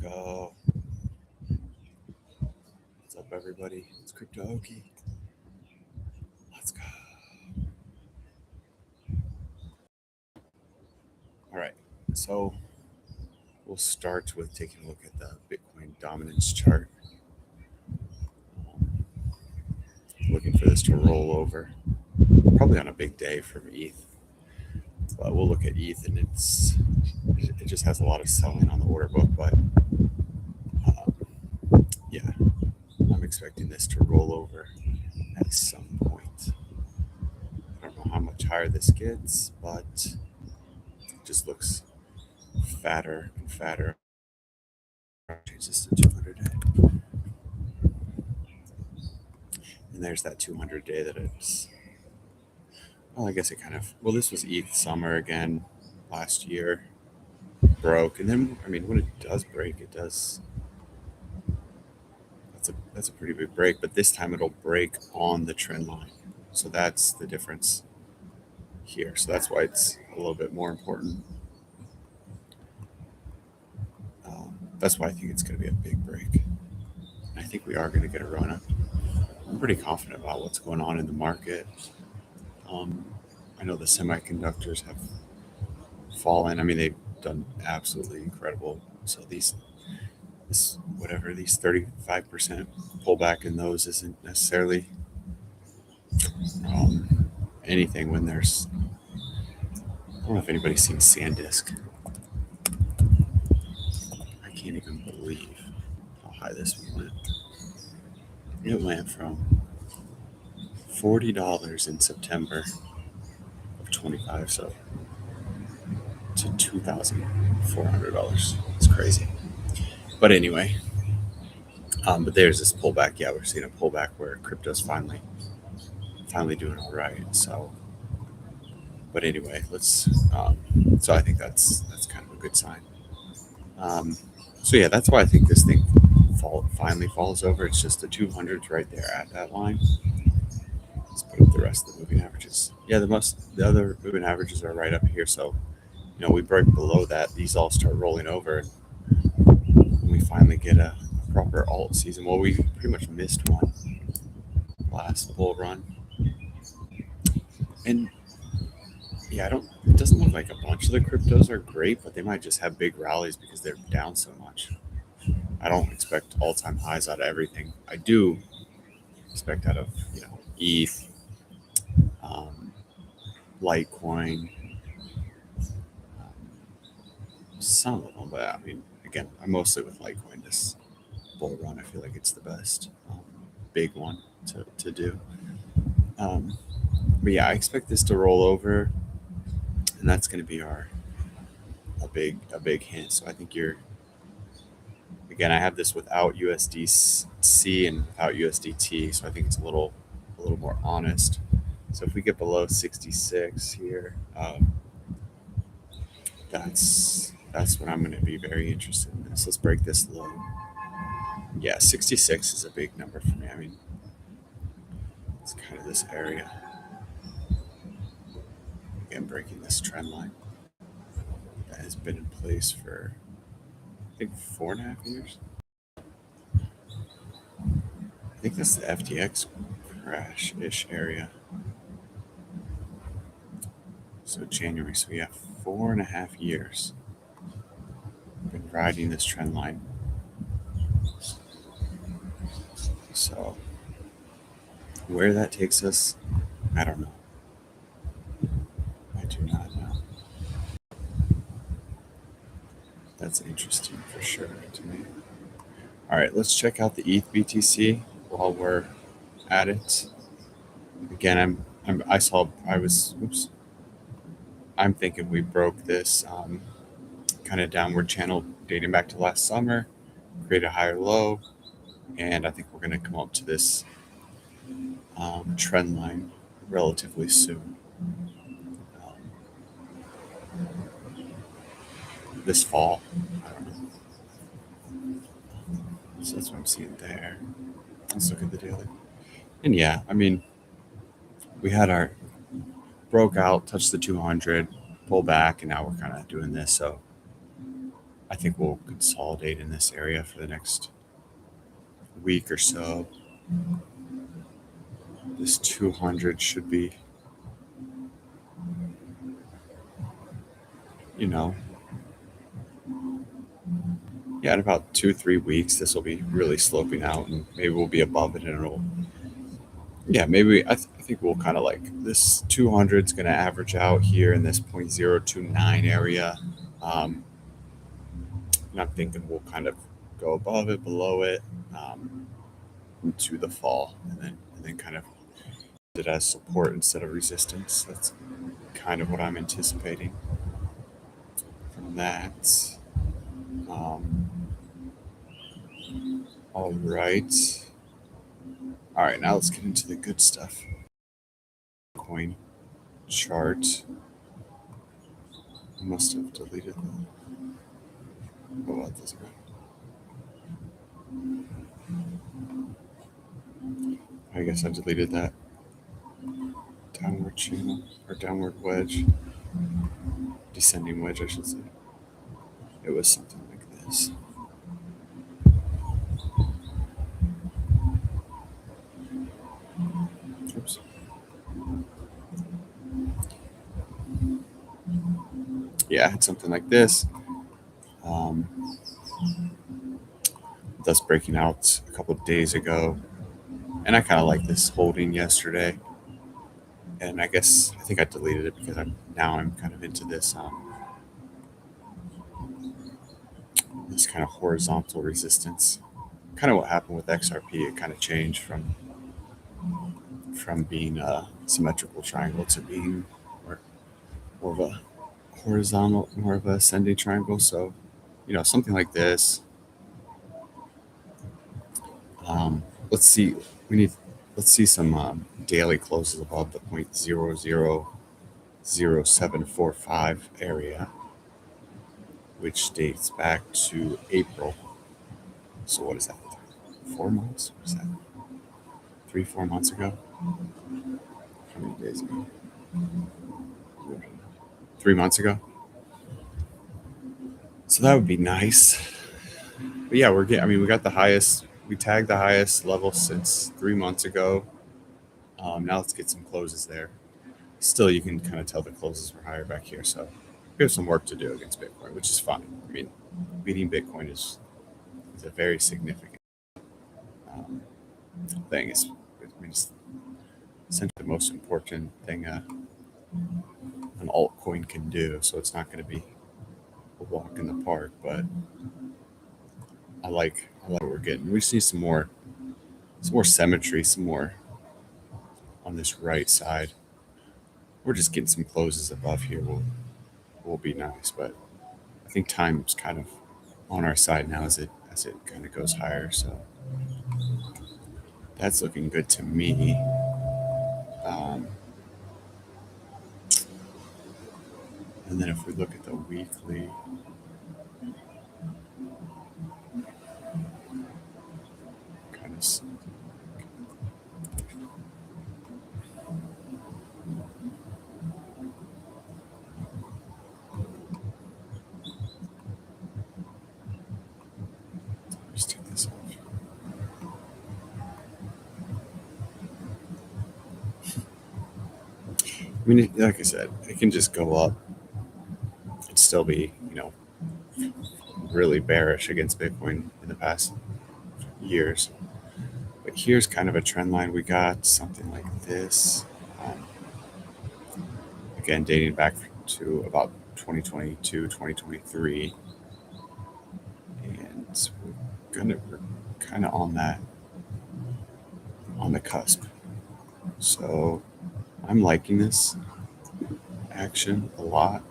go. What's up, everybody? It's Crypto Okie. Let's go. All right. So we'll start with taking a look at the Bitcoin dominance chart. Looking for this to roll over, probably on a big day from ETH. But we'll look at ETH, and it just has a lot of selling on the order book. But yeah, I'm expecting this to roll over at some point. I don't know how much higher this gets, but it just looks fatter and fatter. Change this to 200 day. And there's that 200 day that it's, well, I guess it kind of, well, this was ETH summer again last year, broke. And then, I mean, when it does break, it does, that's a pretty big break, but this time it'll break on the trend line. So that's the difference here. So that's why it's a little bit more important. That's why I think it's going to be a big break. And I think we are going to get a run up. I'm pretty confident about what's going on in the market. I know the semiconductors have fallen. I mean, they've done absolutely incredible. So these 35% pullback in those isn't necessarily anything when there's, I don't know if anybody's seen SanDisk. I can't even believe how high this one went. It went from $40 in September of 25, so to $2,400. It's crazy. But anyway, but there's this pullback. Yeah, we're seeing a pullback where crypto's finally doing all right. So, but anyway, let's. So I think that's kind of a good sign. So yeah, that's why I think this thing finally falls over. It's just the 200s right there at that line. Let's put up the rest of the moving averages. Yeah, the other moving averages are right up here. So, we break below that. These all start rolling over. And we finally get a proper alt season. Well, we pretty much missed one last bull run. And yeah, it doesn't look like a bunch of the cryptos are great, but they might just have big rallies because they're down so much. I don't expect all-time highs out of everything. I do expect out of, ETH, Litecoin, some of them, but I mean, again, I'm mostly with Litecoin this bull run. I feel like it's the best big one to do. But yeah, I expect this to roll over, and that's going to be a big hint. So I think again, I have this without USDC and without USDT, so I think it's a little more honest. So if we get below 66 here, that's when I'm going to be very interested in this. Let's break this low. Yeah, 66 is a big number for me. I mean, it's kind of this area. Again, breaking this trend line that has been in place for, I think, 4.5 years. I think that's the FTX crash-ish area. So January, so we have 4.5 years. Been riding this trend line. So where that takes us, I don't know. I do not know. That's interesting for sure to me. All right, let's check out the ETH BTC while we're at it. Again, I'm thinking we broke this kind of downward channel dating back to last summer, create a higher low, and I think we're going to come up to this trend line relatively soon. This fall, I don't know. So that's what I'm seeing there. Let's look at the daily. And yeah, I mean, we had our broke out, touched the 200, pull back, and now we're kind of doing this. So I think we'll consolidate in this area for the next week or so. This 200 should be, you know, yeah, in about 2-3 weeks, this will be really sloping out, and maybe we'll be above it, and it'll, yeah, maybe I think we'll kind of like this 200 is going to average out here in this 0.029 area. Um, and I'm thinking we'll kind of go above it, below it, into the fall, and then kind of use it as support instead of resistance. That's kind of what I'm anticipating from that. Um, all right. All right, now let's get into the good stuff. Coin chart. I must have deleted that. Oh, well, it doesn't matter. I guess I deleted that downward channel, or downward wedge. Descending wedge, I should say. It was something like this. Oops. Yeah, I had something like this. Thus breaking out a couple of days ago. And I kind of like this holding yesterday. And I think I deleted it because I'm kind of into this this kind of horizontal resistance. Kind of what happened with XRP. It kind of changed from being a symmetrical triangle to being more of a horizontal, more of a ascending triangle. So, something like this. Let's see. Let's see some daily closes above the 0.000745 area, which dates back to April. So what is that? 4 months? What is that? 3-4 months ago? How many days ago? 3 months ago. So that would be nice. But yeah, we got the highest. We tagged the highest level since 3 months ago. Now let's get some closes there. Still, you can kind of tell the closes were higher back here. So we have some work to do against Bitcoin, which is fine. I mean, beating Bitcoin is a very significant thing. It's essentially the most important thing an altcoin can do. So it's not going to be a walk in the park, but I like what we're getting. We just need some more symmetry, some more on this right side. We're just getting some closes above here. Will be nice, but I think time's kind of on our side now as it kind of goes higher. So that's looking good to me. And then if we look at the weekly, kind of just take this off. I mean, like I said, it can just go up. It'd still be, really bearish against Bitcoin in the past years. But here's kind of a trend line we got, something like this. Again, dating back to about 2022, 2023. And we're kind of on the cusp. So I'm liking this action a lot.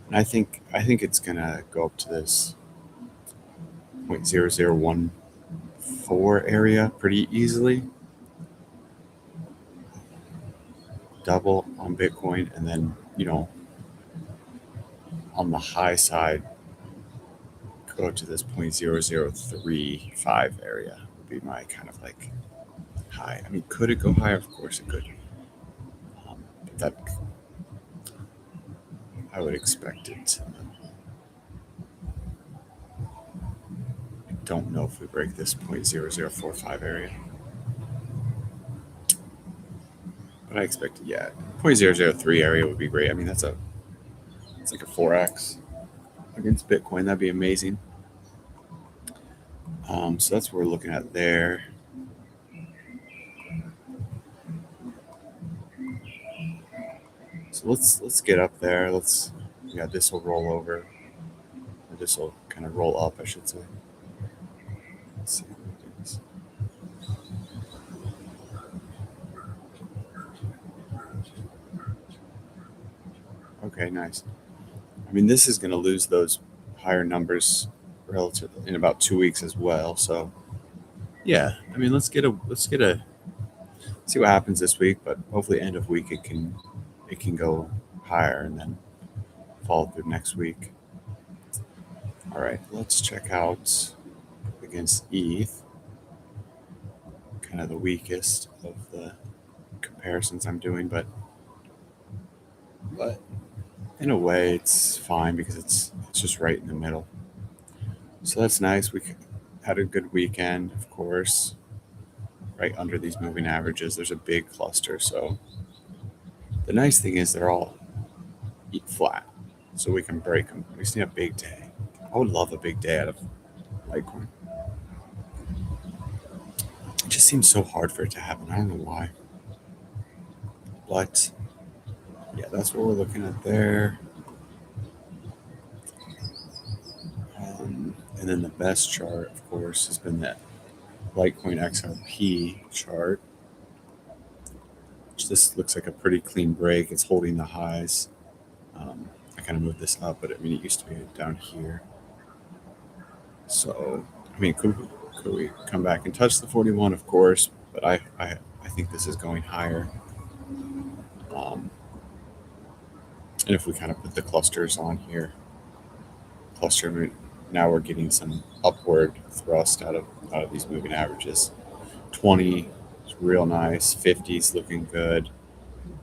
And I think it's gonna go up to this 0.0014 area pretty easily. Double on Bitcoin, and then on the high side go to this 0.0035 area would be my kind of like high. I mean, could it go higher? Of course it could. But that I would expect it. I don't know if we break this 0.0045 area, but I expect it. Yeah, 0.003 area would be great. I mean, it's like a 4x against Bitcoin. That'd be amazing. So that's what we're looking at there. So let's get up there. This will roll over. Or this will kind of roll up, I should say. Let's see. Okay, nice. I mean, this is going to lose those higher numbers relative in about 2 weeks as well. So yeah, I mean, let's see what happens this week, but hopefully end of week it can go higher and then follow through next week. All right, let's check out against ETH, kind of the weakest of the comparisons I'm doing, but in a way it's fine because it's just right in the middle. So that's nice. We had a good weekend, of course. Right under these moving averages, there's a big cluster. So the nice thing is they're all flat, so we can break them. We just need a big day. I would love a big day out of Litecoin. It just seems so hard for it to happen. I don't know why. But yeah, that's what we're looking at there. And then the best chart, of course, has been that Litecoin XRP chart. Which this looks like a pretty clean break. It's holding the highs. I kind of moved this up, but I mean, it used to be down here. So, I mean, could we come back and touch the 41? Of course, but I think this is going higher. And if we kind of put the clusters on here, now we're getting some upward thrust out of these moving averages. 20 is real nice. 50 is looking good,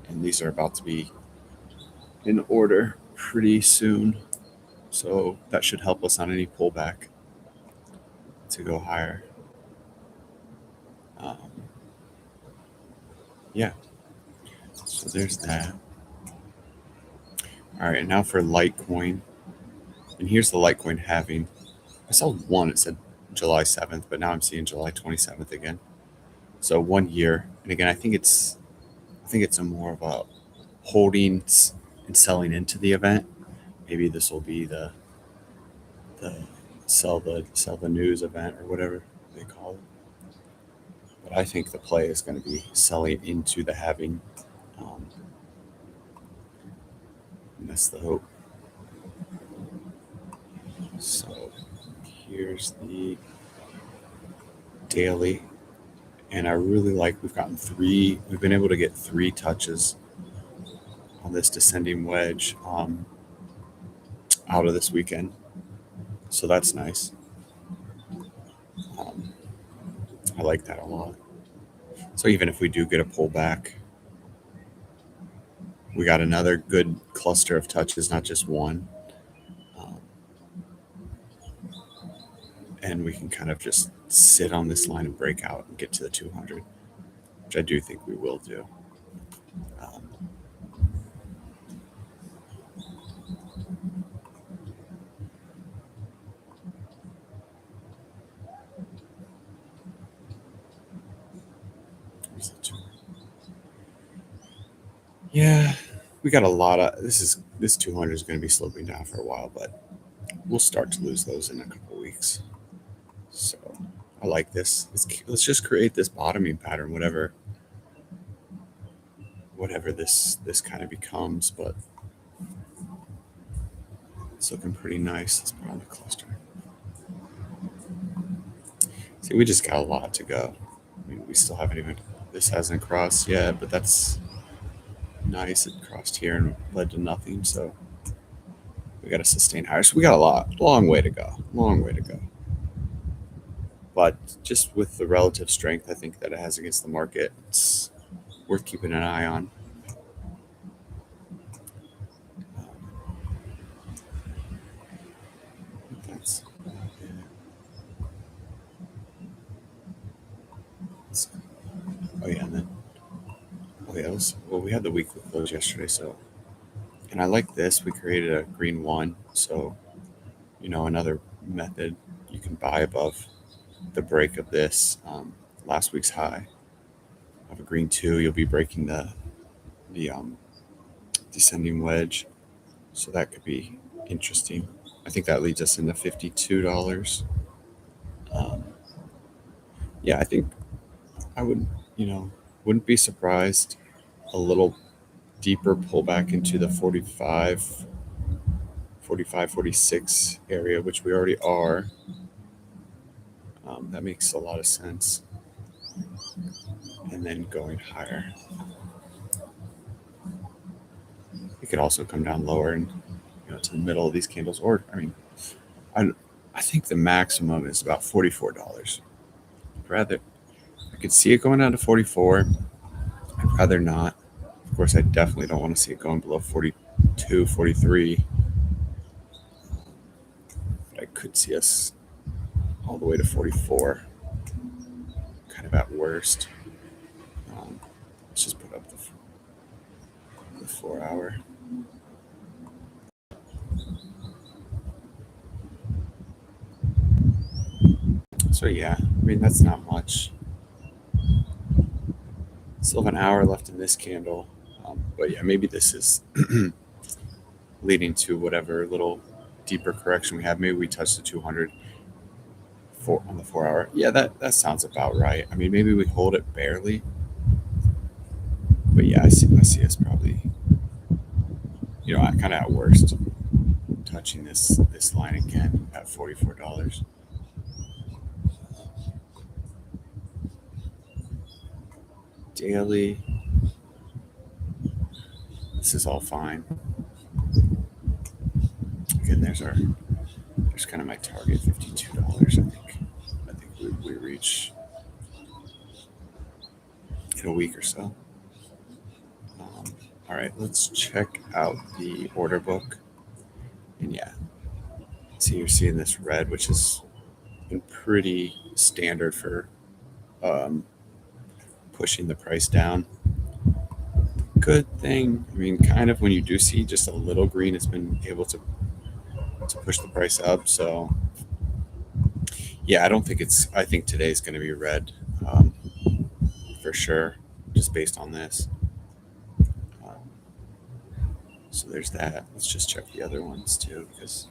and these are about to be in order pretty soon. So that should help us on any pullback to go higher. Yeah. So there's that. All right, and now for Litecoin. And here's the Litecoin halving. I saw one, it said July 7th, but now I'm seeing July 27th again. So 1 year. And again, I think it's a more of a holding and selling into the event. Maybe this will be the sell the news event or whatever they call it. But I think the play is going to be selling into the halving. And that's the hope. So here's the daily, and I really like we've been able to get 3 touches on this descending wedge out of this weekend. So that's nice. I like that a lot. So even if we do get a pullback, we got another good cluster of touches, not just one. And we can kind of just sit on this line and break out and get to the 200, which I do think we will do. Yeah, we got a lot of this 200 is going to be sloping down for a while, but we'll start to lose those in a couple weeks. So I like this. Let's just create this bottoming pattern, whatever this kind of becomes, but it's looking pretty nice. Let's put on the cluster. See, we just got a lot to go. I mean, we still haven't even, this hasn't crossed yet, but that's nice. It crossed here and led to nothing, so we got to sustain higher. So we got long way to go. but just with the relative strength I think that it has against the market, it's worth keeping an eye on. That's oh yeah, and then we had the weekly close yesterday, so and I like this. We created a green one, so another method you can buy above the break of this last week's high of a green two. You'll be breaking the descending wedge, so that could be interesting. I think that leads us into $52. Um, yeah, I think I would, wouldn't be surprised a little deeper pullback into the 45, 46 area, which we already are. That makes a lot of sense. And then going higher. It could also come down lower and to the middle of these candles. Or I think the maximum is about $44. Rather, I could see it going down to 44. I'd rather not. Of course, I definitely don't want to see it going below 42, 43. But I could see us all the way to 44, kind of at worst. Let's just put up the 4 hour. So yeah, that's not much. Still have an hour left in this candle, but yeah, maybe this is leading to whatever little deeper correction we have. Maybe we touch the 200 on the 4 hour. Yeah, that sounds about right. Maybe we hold it barely, but yeah, I see us probably, kind of at worst touching this line again at $44. Daily, this is all fine. Again, there's kind of my target, $52. I think we reach in a week or so. All right, let's check out the order book. And yeah, see, you're seeing this red, which is been pretty standard for pushing the price down. Good thing, kind of when you do see just a little green, it's been able to push the price up. So yeah, I think today's going to be red for sure, just based on this. So there's that. Let's just check the other ones too, because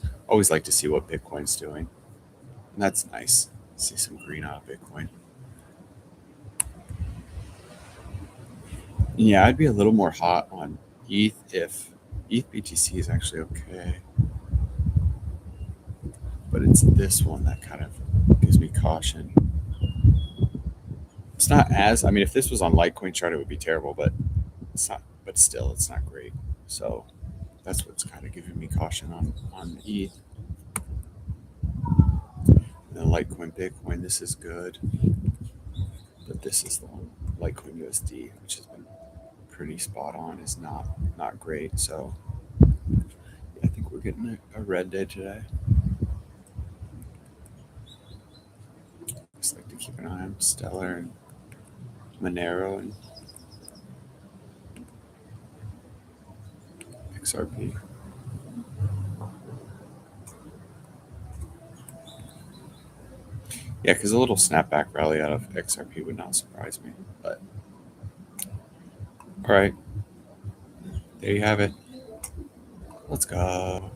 I always like to see what Bitcoin's doing. And that's nice. See some green out of Bitcoin. Yeah, I'd be a little more hot on ETH if ETH BTC is actually okay. But it's this one that kind of gives me caution. It's not as, if this was on Litecoin chart, it would be terrible, but it's not, but still, it's not great. So that's what's kind of giving me caution on ETH. And then Litecoin, Bitcoin, this is good. But this is the one, Litecoin USD, which has been pretty spot on, is not great. So yeah, I think we're getting a red day today. Just like to keep an eye on Stellar and Monero and XRP. Yeah, because a little snapback rally out of XRP would not surprise me. But all right, there you have it. Let's go.